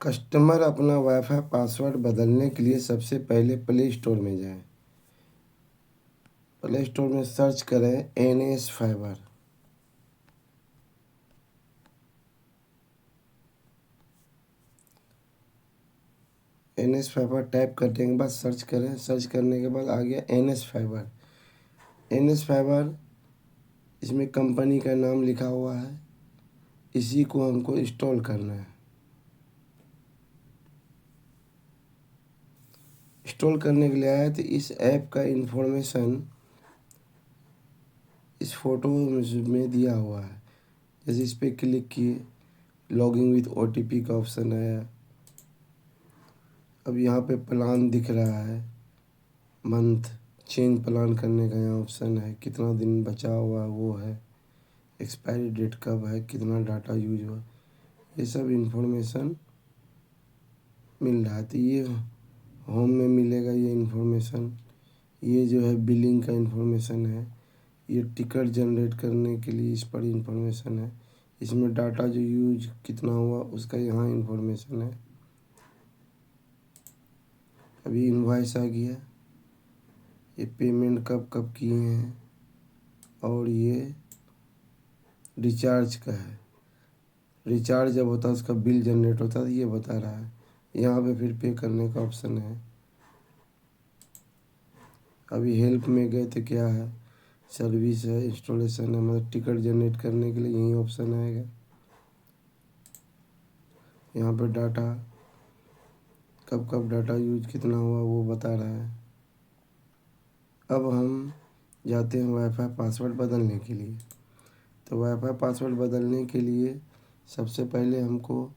Customer अपना wifi password बदलने के लिए सबसे पहले प्ले स्टोर में जाएं। प्ले स्टोर में सर्च करें NS fibre. NS fibre type करने के बाद सर्च करें। सर्च करने के बाद आ गया NS फाइबर। NS फाइबर, इसमें कंपनी का नाम लिखा हुआ है। इसी को हमको इंस्टॉल करना है। इंस्टॉल करने के लिए आया तो इस ऐप का इंफॉर्मेशन इस फोटो में दिया हुआ है। जैसे इस पर क्लिक किए, लॉगिन विथ OTP का ऑप्शन आया। अब यहाँ पे प्लान दिख रहा है, मंथ चेंज प्लान करने का यहाँ ऑप्शन है। कितना दिन बचा हुआ वो है, एक्सपायरी डेट कब है, कितना डाटा यूज हुआ, ये सब इन्फॉर्मेशन मिल रहा है। तो ये होम में मिलेगा ये इन्फॉर्मेशन। ये जो है बिलिंग का इन्फॉर्मेशन है। ये टिकट जनरेट करने के लिए इस पर इन्फॉर्मेशन है। इसमें डाटा जो यूज कितना हुआ उसका यहाँ इन्फॉर्मेशन है। अभी इनवॉइस आ गया, ये पेमेंट कब कब किए हैं, और ये रिचार्ज का है। रिचार्ज जब होता है उसका बिल जनरेट होता है, तो ये बता रहा है। यहाँ पे फिर पे करने का ऑप्शन है। अभी हेल्प में गए तो क्या है, सर्विस है, इंस्टॉलेशन है, मतलब टिकट जनरेट करने के लिए यही ऑप्शन आएगा। यहाँ पे डाटा कब कब डाटा यूज कितना हुआ वो बता रहा है। अब हम जाते हैं वाईफाई पासवर्ड बदलने के लिए। तो वाईफाई पासवर्ड बदलने के लिए सबसे पहले हमको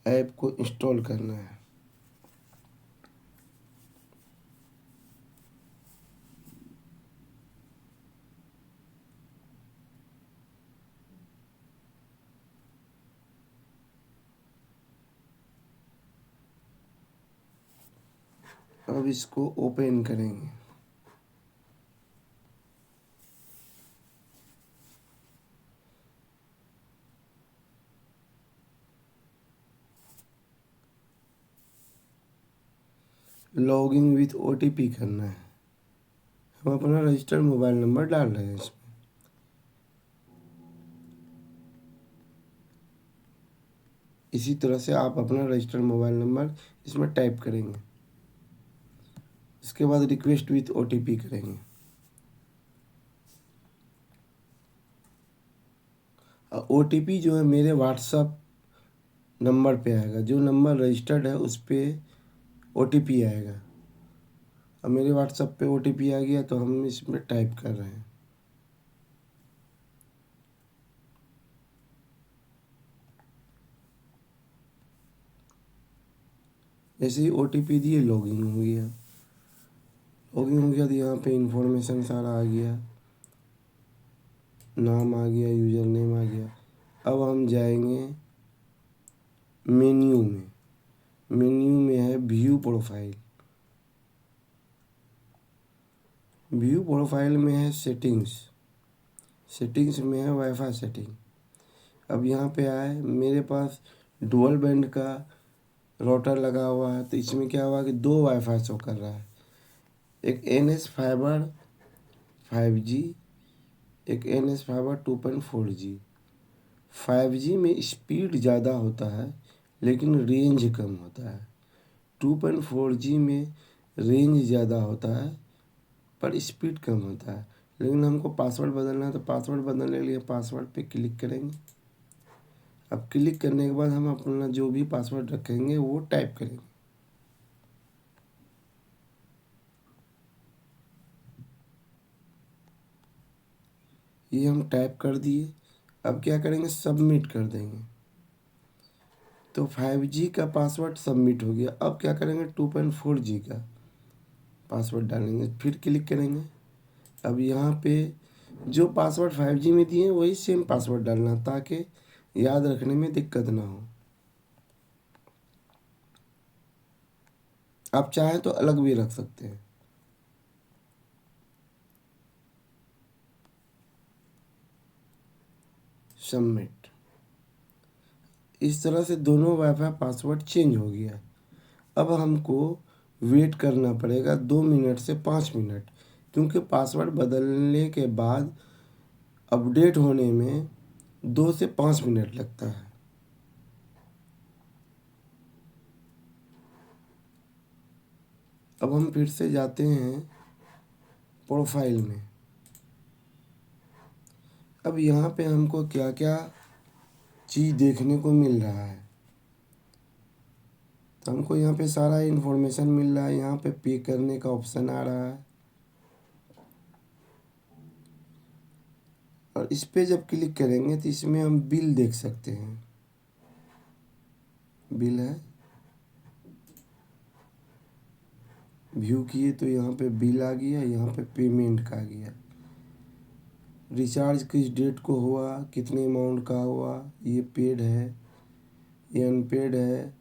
ऐप को इंस्टॉल करना है। अब इसको ओपन करेंगे। लॉगिन विथ OTP करना है। हम अपना रजिस्टर्ड मोबाइल नंबर डाल रहे हैं इसमें। इसी तरह से आप अपना रजिस्टर्ड मोबाइल नंबर इसमें टाइप करेंगे। इसके बाद रिक्वेस्ट विथ OTP करेंगे। और OTP जो है मेरे व्हाट्सअप नंबर पे आएगा। जो नंबर रजिस्टर्ड है उस पर OTP आएगा। अब मेरे व्हाट्सअप पे OTP आ गया तो हम इसमें टाइप कर रहे हैं। जैसे ही OTP दिए लॉगिन हो गया। लॉगिन हो गया तो यहाँ पे इंफॉर्मेशन सारा आ गया, नाम आ गया, यूज़र नेम आ गया। अब हम जाएंगे मेन्यू में। मेन्यू में है व्यू प्रोफाइल। व्यू प्रोफाइल में है सेटिंग्स। सेटिंग्स में है वाईफाई सेटिंग। अब यहाँ पे आए, मेरे पास डुअल बैंड का राउटर लगा हुआ है। तो इसमें क्या हुआ कि दो वाईफाई शो कर रहा है। एक NS फाइबर 5G, एक NS फाइबर 2.4G। 5G में स्पीड ज़्यादा होता है लेकिन रेंज कम होता है। 2.4G में रेंज ज़्यादा होता है पर स्पीड कम होता है। लेकिन हमको पासवर्ड बदलना है तो पासवर्ड बदलने के लिए पासवर्ड पे क्लिक करेंगे। अब क्लिक करने के बाद हम अपना जो भी पासवर्ड रखेंगे वो टाइप करेंगे। ये हम टाइप कर दिए। अब क्या करेंगे, सबमिट कर देंगे। तो 5G का पासवर्ड सबमिट हो गया। अब क्या करेंगे, 2.4G का पासवर्ड डालेंगे, फिर क्लिक करेंगे। अब यहाँ पे जो पासवर्ड 5G में दिए वही सेम पासवर्ड डालना ताकि याद रखने में दिक्कत ना हो। आप चाहें तो अलग भी रख सकते हैं। सबमिट। इस तरह से दोनों वाईफाई पासवर्ड चेंज हो गया। अब हमको वेट करना पड़ेगा 2 मिनट से 5 मिनट, क्योंकि पासवर्ड बदलने के बाद अपडेट होने में 2 से 5 मिनट लगता है। अब हम फिर से जाते हैं प्रोफाइल में। अब यहाँ पे हमको क्या क्या चीज़ देखने को मिल रहा है, तो हमको यहाँ पे सारा इन्फॉर्मेशन मिल रहा है। यहाँ पे पे करने का ऑप्शन आ रहा है, और इस पे जब क्लिक करेंगे तो इसमें हम बिल देख सकते हैं। बिल है, व्यू किए तो यहाँ पे बिल आ गया, यहाँ पे पेमेंट का आ गया। रिचार्ज किस डेट को हुआ, कितने अमाउंट का हुआ, ये पेड है, ये अनपेड है।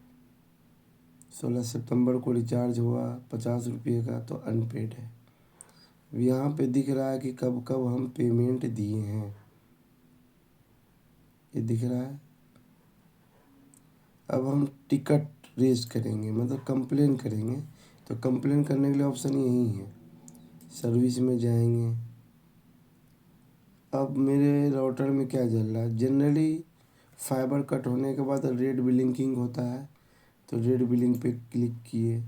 16 सितंबर को रिचार्ज हुआ 50 रुपये का, तो अनपेड है। यहाँ पे दिख रहा है कि कब कब हम पेमेंट दिए हैं, ये दिख रहा है। अब हम टिकट रेज करेंगे, मतलब कंप्लेन करेंगे, तो कंप्लेन करने के लिए ऑप्शन यही है, सर्विस में जाएंगे। अब मेरे राउटर में क्या चल रहा है, जनरली फाइबर कट होने के बाद रेड ब्लिंकिंग होता है, तो रेड ब्लिंक पे क्लिक किए।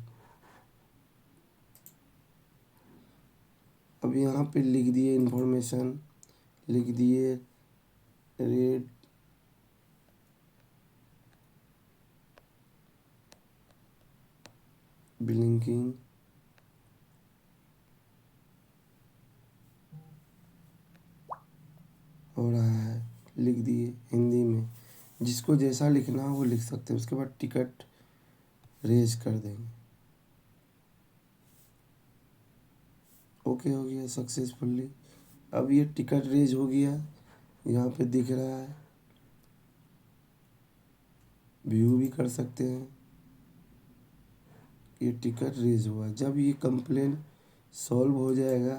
अब यहाँ पे लिख दिए इन्फॉर्मेशन, लिख दिए रेड ब्लिंकिंग हो रहा है, लिख दिए हिंदी में। जिसको जैसा लिखना हो वो लिख सकते हैं। उसके बाद टिकट रेज कर देंगे। ओके, हो गया सक्सेसफुली। अब ये टिकट रेज हो गया, यहाँ पे दिख रहा है, व्यू भी कर सकते हैं। ये टिकट रेज हुआ। जब ये कंप्लेन सॉल्व हो जाएगा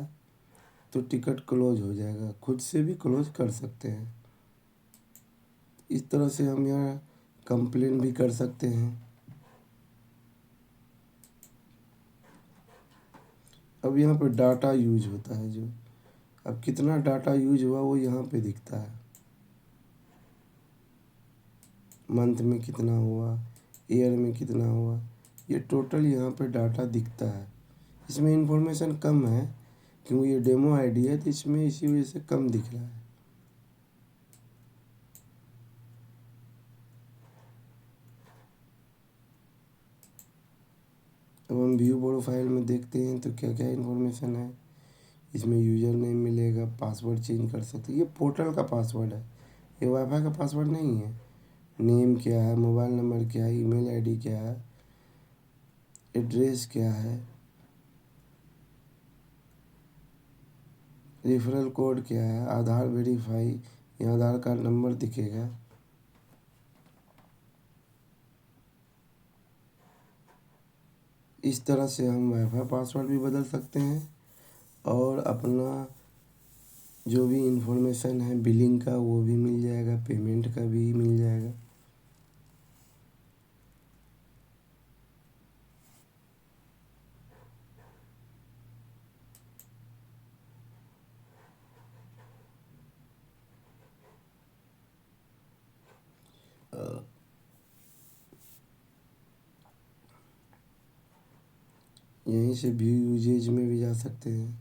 तो टिकट क्लोज हो जाएगा, खुद से भी क्लोज कर सकते हैं। इस तरह से हम यहाँ कंप्लेन भी कर सकते हैं। अब यहाँ पे डाटा यूज होता है, जो अब कितना डाटा यूज हुआ वो यहाँ पे दिखता है। मंथ में कितना हुआ, ईयर में कितना हुआ, ये टोटल यहाँ पे डाटा दिखता है। इसमें इंफॉर्मेशन कम है क्योंकि ये डेमो आईडी है, तो इसमें इसी वजह से कम दिख रहा है। अब हम व्यू प्रोफाइल में देखते हैं तो क्या क्या इन्फॉर्मेशन है। इसमें यूज़र नेम मिलेगा, पासवर्ड चेंज कर सकते हैं। ये पोर्टल का पासवर्ड है, ये वाईफाई का पासवर्ड नहीं है। नेम क्या है, मोबाइल नंबर क्या है, ईमेल आईडी क्या है, एड्रेस क्या है, रेफरल कोड क्या है, आधार वेरीफाई, यहाँ आधार कार्ड नंबर दिखेगा। इस तरह से हम वाईफाई पासवर्ड भी बदल सकते हैं, और अपना जो भी इंफॉर्मेशन है बिलिंग का वो भी मिल जाएगा, पेमेंट का भी मिल जाएगा। यहीं से व्यू यूजेज में भी जा सकते हैं।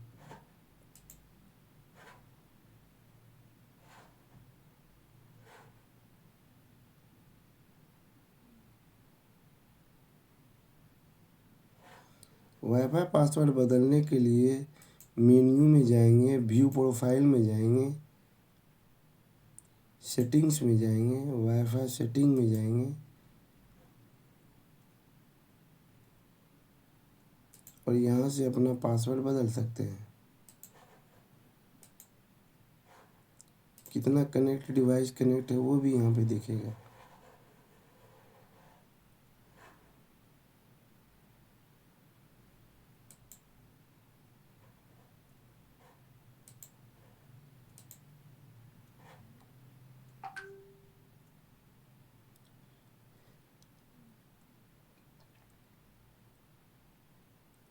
वाईफाई पासवर्ड बदलने के लिए मेन्यू में जाएंगे, व्यू प्रोफाइल में जाएंगे, सेटिंग्स में जाएंगे, वाईफाई सेटिंग में जाएंगे, और यहाँ से अपना पासवर्ड बदल सकते हैं। कितना कनेक्ट डिवाइस कनेक्ट है वो भी यहाँ पे दिखेगा।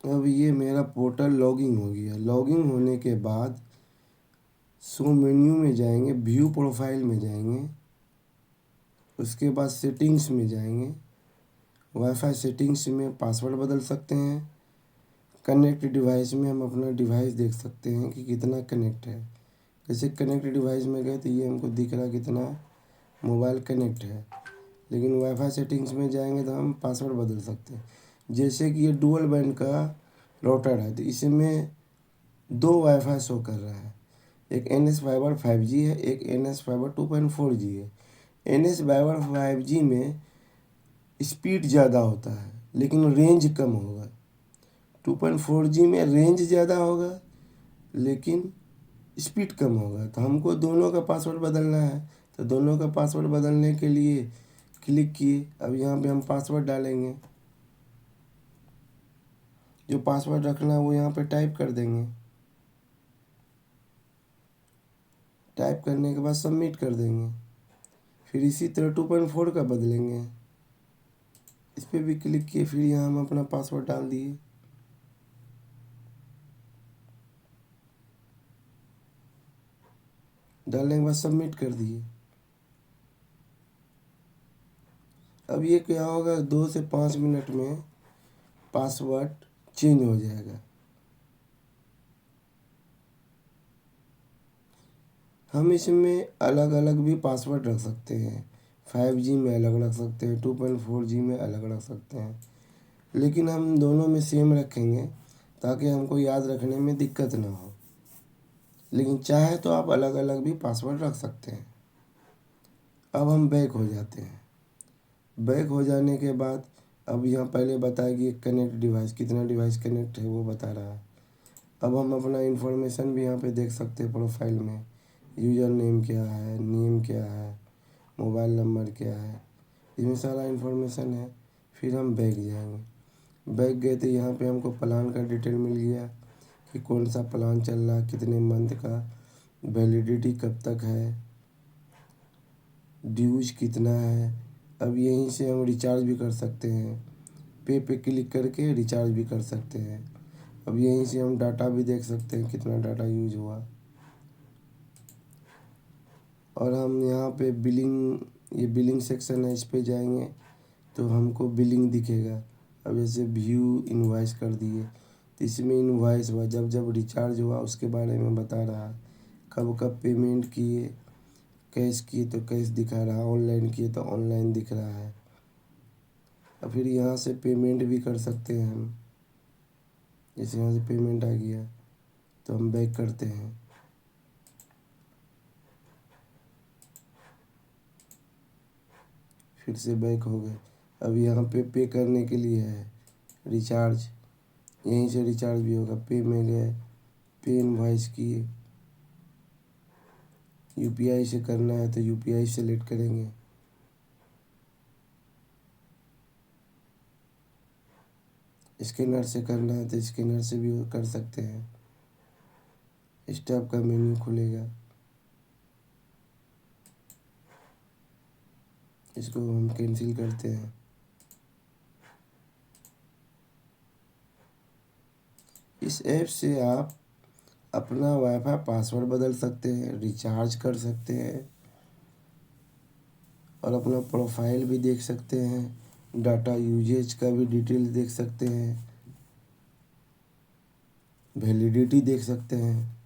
अब ये मेरा पोर्टल लॉगिन हो गया। लॉगिन होने के बाद शो मेन्यू में जाएंगे, व्यू प्रोफाइल में जाएंगे, उसके बाद सेटिंग्स में जाएंगे। वाईफाई सेटिंग्स में पासवर्ड बदल सकते हैं। कनेक्ट डिवाइस में हम अपना डिवाइस देख सकते हैं कि कितना कनेक्ट है। जैसे कनेक्ट डिवाइस में गए तो ये हमको दिख रहा कितना मोबाइल कनेक्ट है। लेकिन वाईफाई सेटिंग्स में जाएंगे तो हम पासवर्ड बदल सकते हैं। जैसे कि ये डुअल बैंड का राउटर है तो इसमें दो वाईफाई शो कर रहा है। एक NS फाइबर 5G है, एक NS फाइबर 2.4G है। NS फाइबर 5G में स्पीड ज़्यादा होता है लेकिन रेंज कम होगा। 2.4G में रेंज ज़्यादा होगा लेकिन स्पीड कम होगा। तो हमको दोनों का पासवर्ड बदलना है। तो दोनों का पासवर्ड बदलने के लिए क्लिक किए। अब यहाँ पे हम पासवर्ड डालेंगे। जो पासवर्ड रखना है वो यहाँ पे टाइप कर देंगे। टाइप करने के बाद सबमिट कर देंगे। फिर इसी तरह 2.4 का बदलेंगे। इस पर भी क्लिक किए, फिर यहाँ हम अपना पासवर्ड डाल दिए। डालने के बाद सबमिट कर दिए। अब ये क्या होगा, 2 से 5 मिनट में पासवर्ड चेंज हो जाएगा। हम इसमें अलग अलग भी पासवर्ड रख सकते हैं। 5G में अलग रख सकते हैं, 2.4G में अलग रख सकते हैं, लेकिन हम दोनों में सेम रखेंगे ताकि हमको याद रखने में दिक्कत ना हो। लेकिन चाहे तो आप अलग अलग भी पासवर्ड रख सकते हैं। अब हम बैक हो जाते हैं। बैक हो जाने के बाद अब यहाँ पहले बताया कि कनेक्ट डिवाइस, कितना डिवाइस कनेक्ट है वो बता रहा है। अब हम अपना इन्फॉर्मेशन भी यहाँ पे देख सकते हैं। प्रोफाइल में यूज़र नेम क्या है, नेम क्या है, मोबाइल नंबर क्या है, इसमें सारा इन्फॉर्मेशन है। फिर हम बैक जाएंगे। बैक गए तो यहाँ पे हमको प्लान का डिटेल मिल गया कि कौन सा प्लान चल रहा है, कितने मंथ का, वैलिडिटी कब तक है, ड्यूज कितना है। अब यहीं से हम रिचार्ज भी कर सकते हैं। पे क्लिक करके रिचार्ज भी कर सकते हैं। अब यहीं से हम डाटा भी देख सकते हैं कितना डाटा यूज हुआ। और हम यहाँ पे बिलिंग, ये बिलिंग सेक्शन है, इस पे जाएंगे तो हमको बिलिंग दिखेगा। अब जैसे व्यू इनवॉइस कर दिए तो इसमें इनवॉइस हुआ, जब जब रिचार्ज हुआ उसके बारे में बता रहा है। कब कब पेमेंट किए, कैश किए तो कैश दिखा रहा है, ऑनलाइन किए तो ऑनलाइन दिख रहा है। और फिर यहाँ से पेमेंट भी कर सकते हैं हम। जैसे यहाँ से पेमेंट आ गया तो हम बैक करते हैं। फिर से बैक हो गए। अब यहाँ पे करने के लिए है रिचार्ज, यहीं से रिचार्ज भी होगा। पे में गए, पे इनवॉइस किए, UPI से करना है तो UPI सेलेक्ट करेंगे। स्कैनर से करना है तो स्कैनर से भी कर सकते हैं। इस टाइप का मेन्यू खुलेगा। इसको हम कैंसिल करते हैं। इस ऐप से आप अपना वाईफाई पासवर्ड बदल सकते हैं, रिचार्ज कर सकते हैं और अपना प्रोफाइल भी देख सकते हैं। डाटा यूजेज का भी डिटेल देख सकते हैं, वैलिडिटी देख सकते हैं।